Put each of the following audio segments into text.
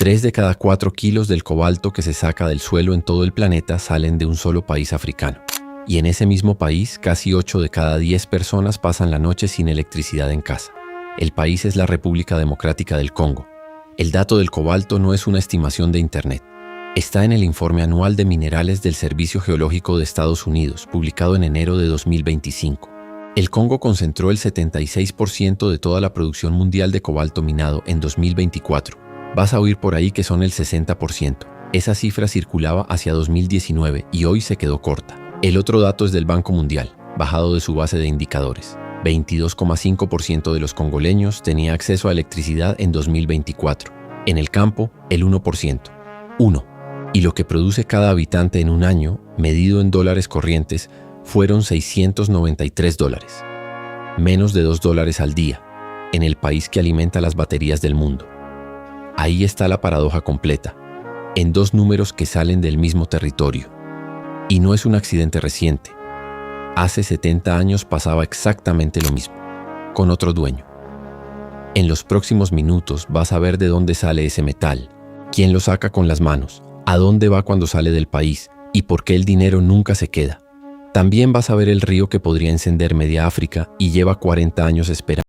3 de cada 4 kilos del cobalto que se saca del suelo en todo el planeta salen de un solo país africano. Y en ese mismo país, casi 8 de cada 10 personas pasan la noche sin electricidad en casa. El país es la República Democrática del Congo. El dato del cobalto no es una estimación de Internet. Está en el informe anual de minerales del Servicio Geológico de Estados Unidos, publicado en enero de 2025. El Congo concentró el 76% de toda la producción mundial de cobalto minado en 2024. Vas a oír por ahí que son el 60%. Esa cifra circulaba hacia 2019 y hoy se quedó corta. El otro dato es del Banco Mundial, bajado de su base de indicadores. 22,5% de los congoleños tenía acceso a electricidad en 2024. En el campo, el 1%. Y lo que produce cada habitante en un año, medido en dólares corrientes, fueron $693. Menos de $2 al día, en el país que alimenta las baterías del mundo. Ahí está la paradoja completa, en 2 números que salen del mismo territorio. Y no es un accidente reciente. Hace 70 años pasaba exactamente lo mismo, con otro dueño. En los próximos minutos vas a ver de dónde sale ese metal, quién lo saca con las manos, a dónde va cuando sale del país y por qué el dinero nunca se queda. También vas a ver el río que podría encender media África y lleva 40 años esperando.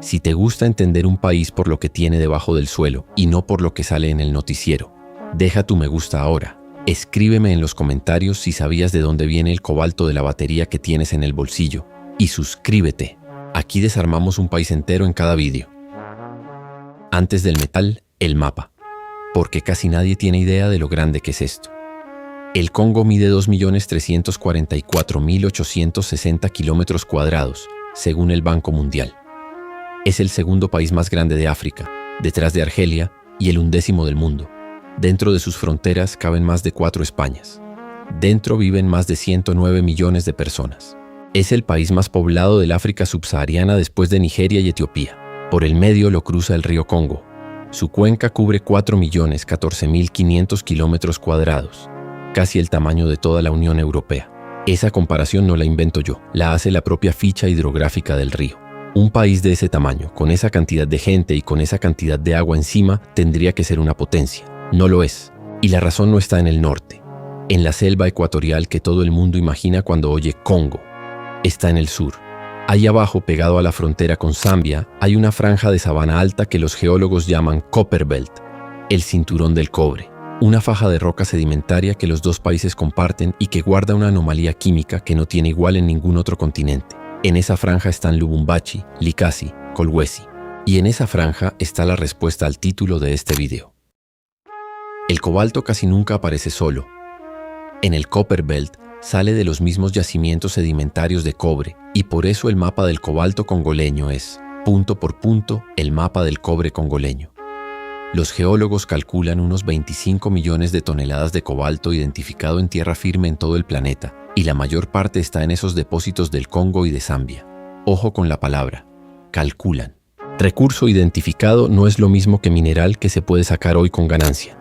Si te gusta entender un país por lo que tiene debajo del suelo y no por lo que sale en el noticiero, deja tu me gusta ahora. Escríbeme en los comentarios si sabías de dónde viene el cobalto de la batería que tienes en el bolsillo. Y suscríbete. Aquí desarmamos un país entero en cada vídeo. Antes del metal, el mapa. Porque casi nadie tiene idea de lo grande que es esto. El Congo mide 2.344.860 kilómetros cuadrados, según el Banco Mundial. Es el segundo país más grande de África, detrás de Argelia, y el 11º del mundo. Dentro de sus fronteras caben más de 4 Españas. Dentro viven más de 109 millones de personas. Es el país más poblado del África subsahariana después de Nigeria y Etiopía. Por el medio lo cruza el río Congo. Su cuenca cubre 4.014.500 kilómetros cuadrados, casi el tamaño de toda la Unión Europea. Esa comparación no la invento yo, la hace la propia ficha hidrográfica del río. Un país de ese tamaño, con esa cantidad de gente y con esa cantidad de agua encima, tendría que ser una potencia. No lo es. Y la razón no está en el norte, en la selva ecuatorial que todo el mundo imagina cuando oye Congo. Está en el sur. Ahí abajo, pegado a la frontera con Zambia, hay una franja de sabana alta que los geólogos llaman Copper Belt, el cinturón del cobre. Una faja de roca sedimentaria que los dos países comparten y que guarda una anomalía química que no tiene igual en ningún otro continente. En esa franja están Lubumbashi, Likasi, Kolwezi. Y en esa franja está la respuesta al título de este video. El cobalto casi nunca aparece solo. En el Copper Belt sale de los mismos yacimientos sedimentarios de cobre y por eso el mapa del cobalto congoleño es, punto por punto, el mapa del cobre congoleño. Los geólogos calculan unos 25 millones de toneladas de cobalto identificado en tierra firme en todo el planeta y la mayor parte está en esos depósitos del Congo y de Zambia. Ojo con la palabra, calculan. Recurso identificado no es lo mismo que mineral que se puede sacar hoy con ganancia.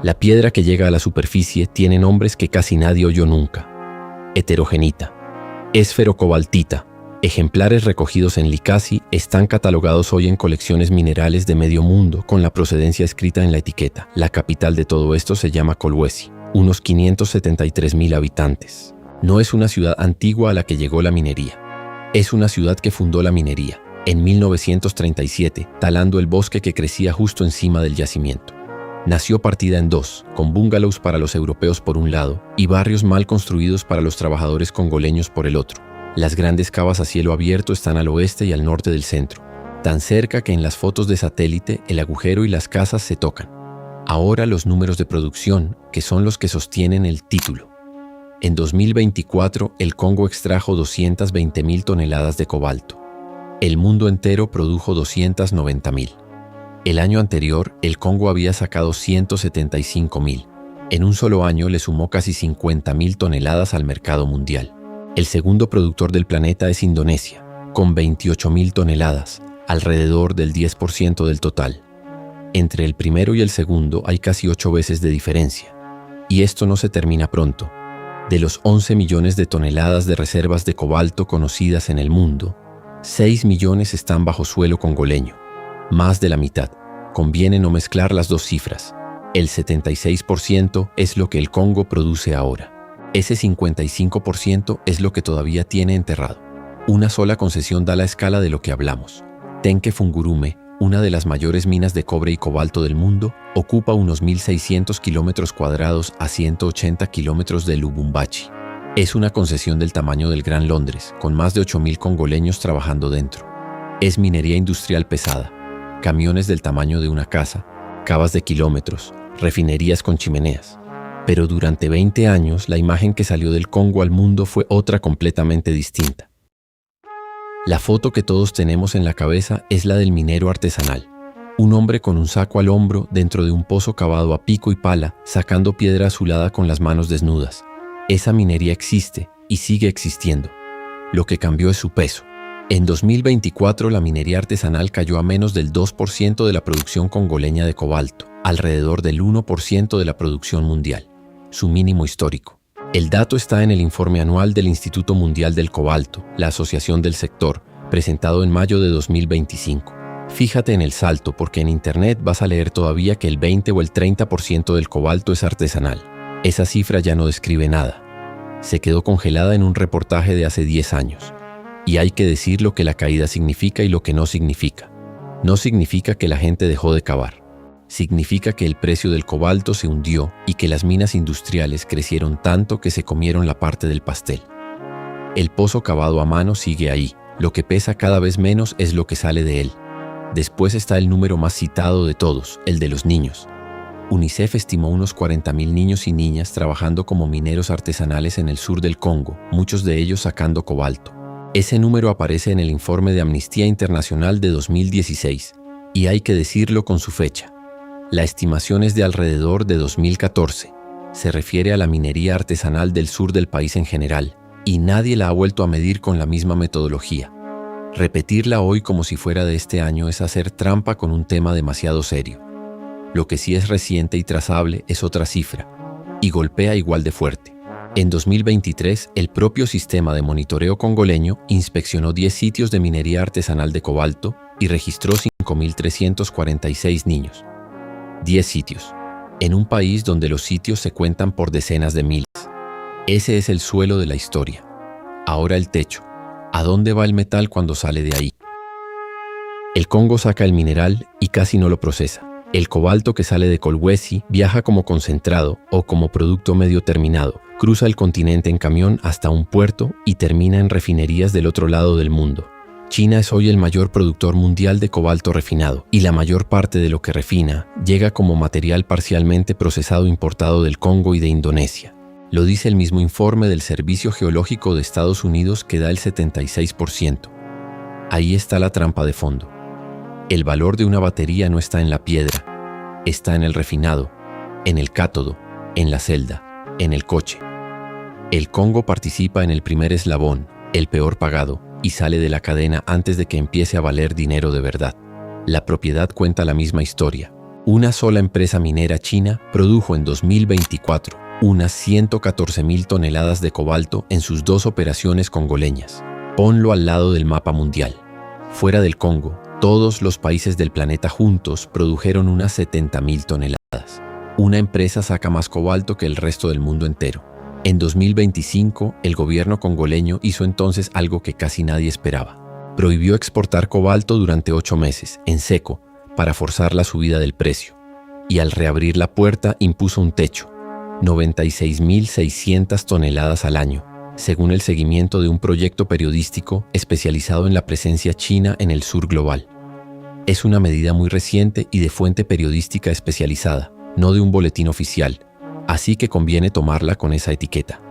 La piedra que llega a la superficie tiene nombres que casi nadie oyó nunca. Heterogenita, esferocobaltita, ejemplares recogidos en Likasi están catalogados hoy en colecciones minerales de medio mundo con la procedencia escrita en la etiqueta. La capital de todo esto se llama Kolwezi, unos 573.000 habitantes. No es una ciudad antigua a la que llegó la minería. Es una ciudad que fundó la minería, en 1937, talando el bosque que crecía justo encima del yacimiento. Nació partida en 2, con bungalows para los europeos por un lado y barrios mal construidos para los trabajadores congoleños por el otro. Las grandes cavas a cielo abierto están al oeste y al norte del centro, tan cerca que en las fotos de satélite el agujero y las casas se tocan. Ahora los números de producción, que son los que sostienen el título. En 2024, el Congo extrajo 220.000 toneladas de cobalto. El mundo entero produjo 290.000. El año anterior, el Congo había sacado 175.000. En un solo año le sumó casi 50.000 toneladas al mercado mundial. El segundo productor del planeta es Indonesia, con 28.000 toneladas, alrededor del 10% del total. Entre el primero y el segundo hay casi 8 veces de diferencia. Y esto no se termina pronto. De los 11 millones de toneladas de reservas de cobalto conocidas en el mundo, 6 millones están bajo suelo congoleño. Más de la mitad, conviene no mezclar las dos cifras. El 76% es lo que el Congo produce ahora. Ese 55% es lo que todavía tiene enterrado. Una sola concesión da la escala de lo que hablamos. Tenke Fungurume, una de las mayores minas de cobre y cobalto del mundo, ocupa unos 1.600 kilómetros cuadrados a 180 kilómetros de Lubumbashi. Es una concesión del tamaño del Gran Londres, con más de 8.000 congoleños trabajando dentro. Es minería industrial pesada, camiones del tamaño de una casa, cavas de kilómetros, refinerías con chimeneas. Pero durante 20 años, la imagen que salió del Congo al mundo fue otra completamente distinta. La foto que todos tenemos en la cabeza es la del minero artesanal. Un hombre con un saco al hombro dentro de un pozo cavado a pico y pala, sacando piedra azulada con las manos desnudas. Esa minería existe y sigue existiendo. Lo que cambió es su peso. En 2024 la minería artesanal cayó a menos del 2% de la producción congoleña de cobalto, alrededor del 1% de la producción mundial, su mínimo histórico. El dato está en el informe anual del Instituto Mundial del Cobalto, la asociación del sector, presentado en mayo de 2025. Fíjate en el salto porque en internet vas a leer todavía que el 20 o el 30% del cobalto es artesanal. Esa cifra ya no describe nada. Se quedó congelada en un reportaje de hace 10 años. Y hay que decir lo que la caída significa y lo que no significa. No significa que la gente dejó de cavar. Significa que el precio del cobalto se hundió y que las minas industriales crecieron tanto que se comieron la parte del pastel. El pozo cavado a mano sigue ahí. Lo que pesa cada vez menos es lo que sale de él. Después está el número más citado de todos, el de los niños. UNICEF estimó unos 40.000 niños y niñas trabajando como mineros artesanales en el sur del Congo, muchos de ellos sacando cobalto. Ese número aparece en el informe de Amnistía Internacional de 2016, y hay que decirlo con su fecha. La estimación es de alrededor de 2014. Se refiere a la minería artesanal del sur del país en general, y nadie la ha vuelto a medir con la misma metodología. Repetirla hoy como si fuera de este año es hacer trampa con un tema demasiado serio. Lo que sí es reciente y trazable es otra cifra, y golpea igual de fuerte. En 2023, el propio sistema de monitoreo congoleño inspeccionó 10 sitios de minería artesanal de cobalto y registró 5.346 niños. 10 sitios, en un país donde los sitios se cuentan por decenas de miles. Ese es el suelo de la historia. Ahora el techo. ¿A dónde va el metal cuando sale de ahí? El Congo saca el mineral y casi no lo procesa. El cobalto que sale de Kolwezi viaja como concentrado o como producto medio terminado, cruza el continente en camión hasta un puerto y termina en refinerías del otro lado del mundo. China es hoy el mayor productor mundial de cobalto refinado y la mayor parte de lo que refina llega como material parcialmente procesado importado del Congo y de Indonesia. Lo dice el mismo informe del Servicio Geológico de Estados Unidos que da el 76%. Ahí está la trampa de fondo. El valor de una batería no está en la piedra, está en el refinado, en el cátodo, en la celda, en el coche. El Congo participa en el primer eslabón, el peor pagado, y sale de la cadena antes de que empiece a valer dinero de verdad. La propiedad cuenta la misma historia. Una sola empresa minera china produjo en 2024 unas 114.000 toneladas de cobalto en sus 2 operaciones congoleñas. Ponlo al lado del mapa mundial. Fuera del Congo, todos los países del planeta juntos produjeron unas 70.000 toneladas. Una empresa saca más cobalto que el resto del mundo entero. En 2025, el gobierno congoleño hizo entonces algo que casi nadie esperaba. Prohibió exportar cobalto durante 8 meses, en seco, para forzar la subida del precio. Y al reabrir la puerta impuso un techo, 96.600 toneladas al año, según el seguimiento de un proyecto periodístico especializado en la presencia china en el sur global. Es una medida muy reciente y de fuente periodística especializada, no de un boletín oficial, así que conviene tomarla con esa etiqueta.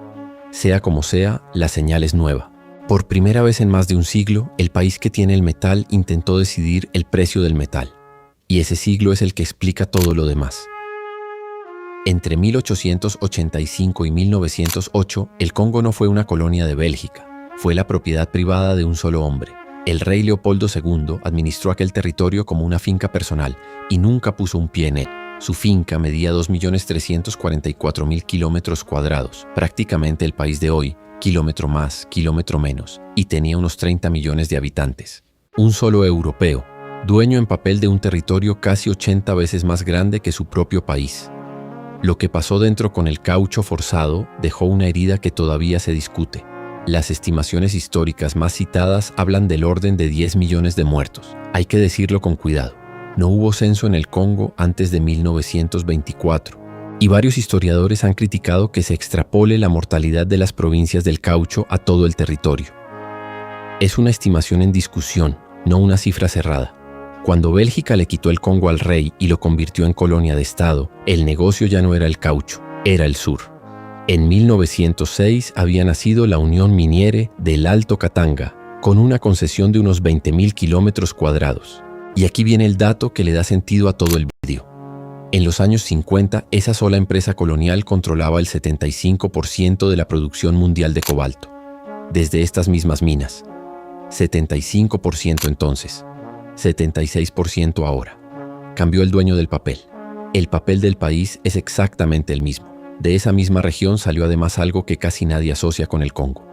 Sea como sea, la señal es nueva. Por primera vez en más de un siglo, el país que tiene el metal intentó decidir el precio del metal, y ese siglo es el que explica todo lo demás. Entre 1885 y 1908, el Congo no fue una colonia de Bélgica, fue la propiedad privada de un solo hombre. El rey Leopoldo II administró aquel territorio como una finca personal y nunca puso un pie en él. Su finca medía 2.344.000 kilómetros cuadrados, prácticamente el país de hoy, kilómetro más, kilómetro menos, y tenía unos 30 millones de habitantes. Un solo europeo, dueño en papel de un territorio casi 80 veces más grande que su propio país. Lo que pasó dentro con el caucho forzado dejó una herida que todavía se discute. Las estimaciones históricas más citadas hablan del orden de 10 millones de muertos. Hay que decirlo con cuidado. No hubo censo en el Congo antes de 1924, y varios historiadores han criticado que se extrapole la mortalidad de las provincias del caucho a todo el territorio. Es una estimación en discusión, no una cifra cerrada. Cuando Bélgica le quitó el Congo al rey y lo convirtió en colonia de Estado, el negocio ya no era el caucho, era el sur. En 1906 había nacido la Unión Miniere del Alto Katanga, con una concesión de unos 20.000 kilómetros cuadrados. Y aquí viene el dato que le da sentido a todo el vídeo. En los años 50, esa sola empresa colonial controlaba el 75% de la producción mundial de cobalto, desde estas mismas minas. 75% entonces, 76% ahora. Cambió el dueño del papel. El papel del país es exactamente el mismo. De esa misma región salió además algo que casi nadie asocia con el Congo.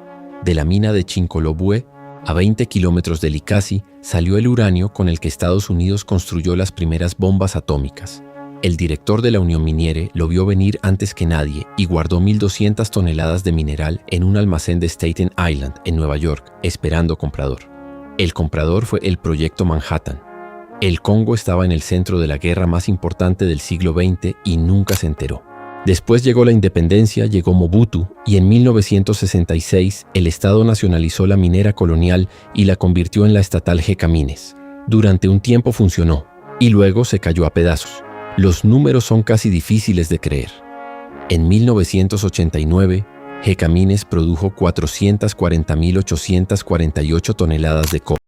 De la mina de Chinkolobwe, a 20 kilómetros de Likasi, salió el uranio con el que Estados Unidos construyó las primeras bombas atómicas. El director de la Unión Miniere lo vio venir antes que nadie y guardó 1.200 toneladas de mineral en un almacén de Staten Island, en Nueva York, esperando comprador. El comprador fue el Proyecto Manhattan. El Congo estaba en el centro de la guerra más importante del siglo XX y nunca se enteró. Después llegó la independencia, llegó Mobutu, y en 1966 el Estado nacionalizó la minera colonial y la convirtió en la estatal Gécamines. Durante un tiempo funcionó, y luego se cayó a pedazos. Los números son casi difíciles de creer. En 1989, Gécamines produjo 440.848 toneladas de cobre.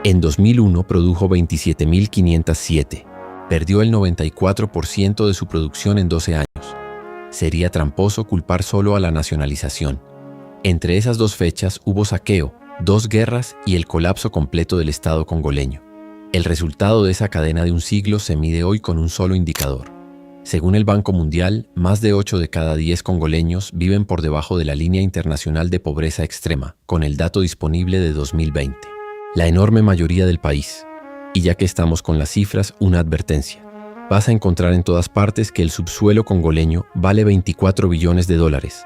En 2001 produjo 27.507. Perdió el 94% de su producción en 12 años. Sería tramposo culpar solo a la nacionalización. Entre esas dos fechas hubo saqueo, 2 guerras y el colapso completo del Estado congoleño. El resultado de esa cadena de un siglo se mide hoy con un solo indicador. Según el Banco Mundial, más de 8 de cada 10 congoleños viven por debajo de la línea internacional de pobreza extrema, con el dato disponible de 2020. La enorme mayoría del país. Y ya que estamos con las cifras, una advertencia. Vas a encontrar en todas partes que el subsuelo congoleño vale 24 billones de dólares.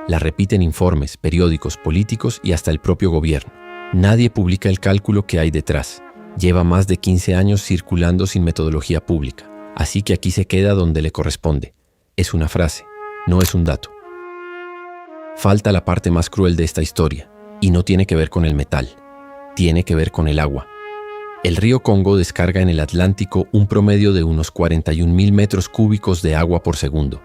La repiten informes, periódicos, políticos y hasta el propio gobierno. Nadie publica el cálculo que hay detrás. Lleva más de 15 años circulando sin metodología pública. Así que aquí se queda donde le corresponde. Es una frase, no es un dato. Falta la parte más cruel de esta historia, y no tiene que ver con el metal. Tiene que ver con el agua. El río Congo descarga en el Atlántico un promedio de unos 41.000 metros cúbicos de agua por segundo.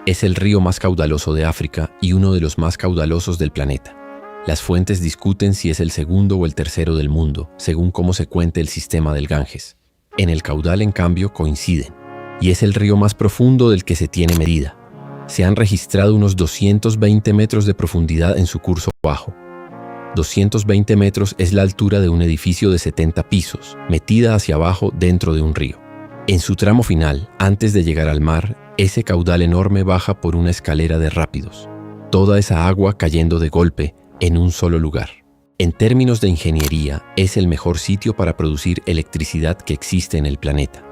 Es el río más caudaloso de África y uno de los más caudalosos del planeta. Las fuentes discuten si es el segundo o el tercero del mundo, según cómo se cuente el sistema del Ganges. En el caudal, en cambio, coinciden. Y es el río más profundo del que se tiene medida. Se han registrado unos 220 metros de profundidad en su curso bajo. 220 metros es la altura de un edificio de 70 pisos, metida hacia abajo dentro de un río. En su tramo final, antes de llegar al mar, ese caudal enorme baja por una escalera de rápidos. Toda esa agua cayendo de golpe en un solo lugar. En términos de ingeniería, es el mejor sitio para producir electricidad que existe en el planeta.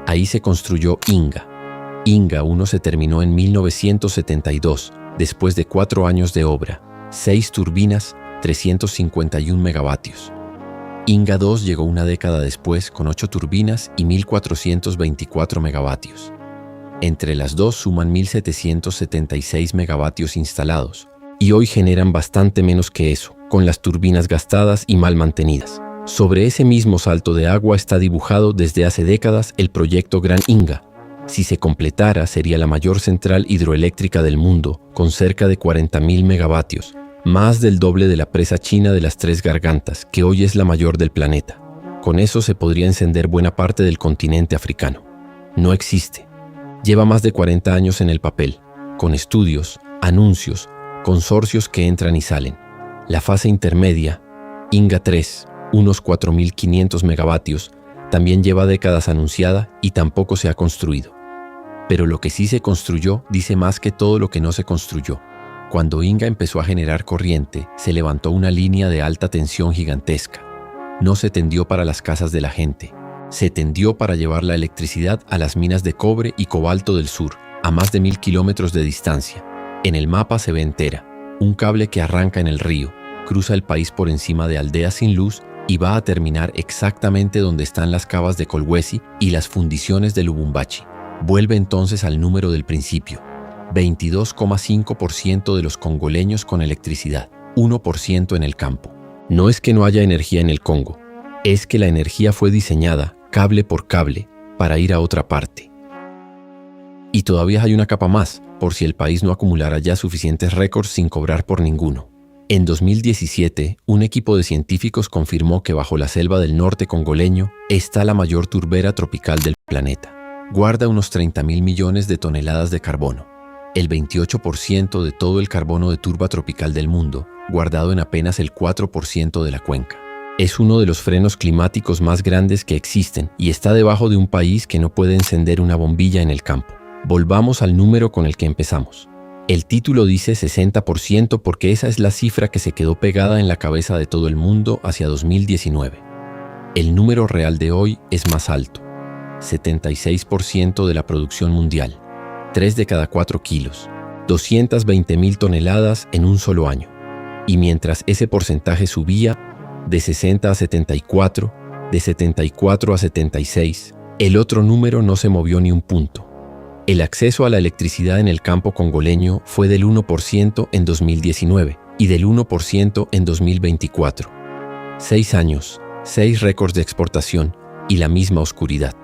Ahí se construyó Inga. Inga 1 se terminó en 1972, después de 4 años de obra, 6 turbinas, 351 megavatios. Inga 2 llegó una década después con 8 turbinas y 1.424 megavatios. Entre las dos suman 1.776 megavatios instalados, y hoy generan bastante menos que eso, con las turbinas gastadas y mal mantenidas. Sobre ese mismo salto de agua está dibujado desde hace décadas el proyecto Gran Inga. Si se completara, sería la mayor central hidroeléctrica del mundo, con cerca de 40.000 megavatios, más del doble de la presa china de las Tres Gargantas, que hoy es la mayor del planeta. Con eso se podría encender buena parte del continente africano. No existe. Lleva más de 40 años en el papel, con estudios, anuncios, consorcios que entran y salen. La fase intermedia, Inga 3, unos 4.500 megavatios, también lleva décadas anunciada y tampoco se ha construido. Pero lo que sí se construyó dice más que todo lo que no se construyó. Cuando Inga empezó a generar corriente, se levantó una línea de alta tensión gigantesca. no se tendió para las casas de la gente. Se tendió para llevar la electricidad a las minas de cobre y cobalto del sur, a más de 1000 kilómetros de distancia. En el mapa se ve entera, un cable que arranca en el río, cruza el país por encima de aldeas sin luz y va a terminar exactamente donde están las cavas de Kolwezi y las fundiciones de Lubumbashi. Vuelve entonces al número del principio: 22,5% de los congoleños con electricidad, 1% en el campo. No es que no haya energía en el Congo, es que la energía fue diseñada, cable por cable, para ir a otra parte. Y todavía hay una capa más, por si el país no acumulara ya suficientes récords sin cobrar por ninguno. En 2017, un equipo de científicos confirmó que bajo la selva del norte congoleño está la mayor turbera tropical del planeta. Guarda unos 30.000 millones de toneladas de carbono, el 28% de todo el carbono de turba tropical del mundo, guardado en apenas el 4% de la cuenca. Es uno de los frenos climáticos más grandes que existen y está debajo de un país que no puede encender una bombilla en el campo. Volvamos al número con el que empezamos. El título dice 60% porque esa es la cifra que se quedó pegada en la cabeza de todo el mundo hacia 2019. El número real de hoy es más alto: 76% de la producción mundial, 3 de cada 4 kilos, 220.000 toneladas en un solo año. Y mientras ese porcentaje subía de 60 a 74, de 74 a 76, el otro número no se movió ni un punto. El acceso a la electricidad en el campo congoleño fue del 1% en 2019 y del 1% en 2024. 6 años, 6 récords de exportación y la misma oscuridad.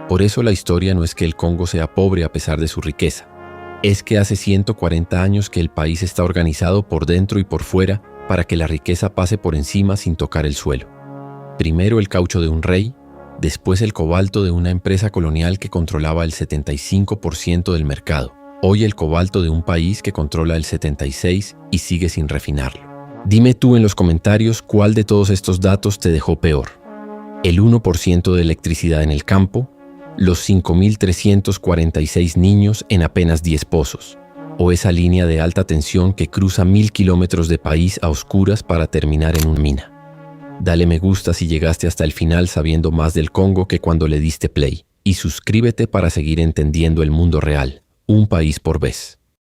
Por eso la historia no es que el Congo sea pobre a pesar de su riqueza. Es que hace 140 años que el país está organizado por dentro y por fuera para que la riqueza pase por encima sin tocar el suelo. Primero el caucho de un rey, después el cobalto de una empresa colonial que controlaba el 75% del mercado. Hoy el cobalto de un país que controla el 76% y sigue sin refinarlo. Dime tú en los comentarios cuál de todos estos datos te dejó peor: el 1% de electricidad en el campo, los 5.346 niños en apenas 10 pozos, o esa línea de alta tensión que cruza 1000 kilómetros de país a oscuras para terminar en una mina. Dale me gusta si llegaste hasta el final sabiendo más del Congo que cuando le diste play, y suscríbete para seguir entendiendo el mundo real, un país por vez.